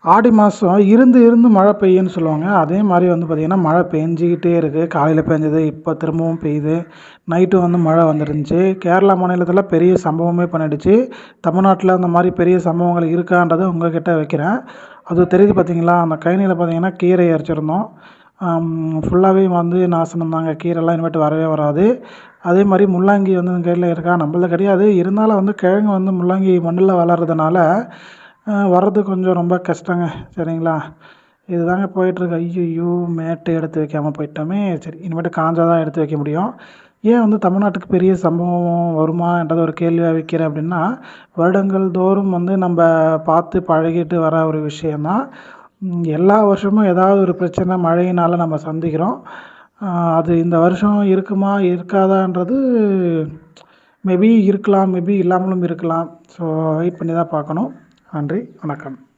ஆடி மாதம் இருந்து இருந்து மழை பெய்யும்னு சொல்லுவாங்க. அதே மாரி வந்து பார்த்திங்கன்னா, மழை பெஞ்சுக்கிட்டே இருக்குது. காலையில் பெஞ்சது, இப்போ திரும்பவும் பெய்யுது. நைட்டு வந்து மழை வந்துருந்துச்சு. கேரளா மாநிலத்தில பெரிய சம்பவமே பண்ணிடுச்சு. தமிழ்நாட்டில அந்த மாரி பெரிய சம்பவங்கள் இருக்கான்றத உங்ககிட்ட வைக்கிறேன். அது தெரியுது பார்த்தீங்களா, அந்த கழனியில பார்த்தீங்கன்னா, கீரை அரிச்சிருந்தோம். ஃபுல்லாவே வந்து நாசனம் தாங்க. கீரைலாம் இனிமேட்டு வரவே வராது. அதே மாரி முள்ளங்கி வந்து எங்க கையில இருக்கா, நம்மளது கிடையாது. இருந்தாலும் வந்து கிழங்கு வந்து முள்ளங்கி மண்ணுல வளர்றதுனால வர்றது கொஞ்சம் ரொம்ப கஷ்டங்க. சரிங்களா? இதுதாங்க போயிட்டுருக்கு. ஐய்யய்யோ! மேட்டு எடுத்து வைக்காம போயிட்டோமே! சரி, இனிமேட்டு காஞ்சா தான் எடுத்து வைக்க முடியும். ஏன் வந்து தமிழ்நாட்டுக்கு பெரிய சம்பவம் வருமான்றத ஒரு கேள்வியா வைக்கிறேன் அப்டின்னா, வருடங்கள் தோறும் வந்து நம்ப பார்த்து பழகிட்டு வர ஒரு விஷயம் தான். எல்லா வருஷமும் ஏதாவது ஒரு பிரச்சனை மழையினால நம்ம சந்திக்கிறோம். அ அது இந்த வருஷம் இருக்குமா? இருக்காதான்றது மேபி இருக்கலாம், மேபி இல்லாமலும் இருக்கலாம். ஸோ வெயிட் பண்ணி தான் பார்க்கணும். நன்றி, வணக்கம்.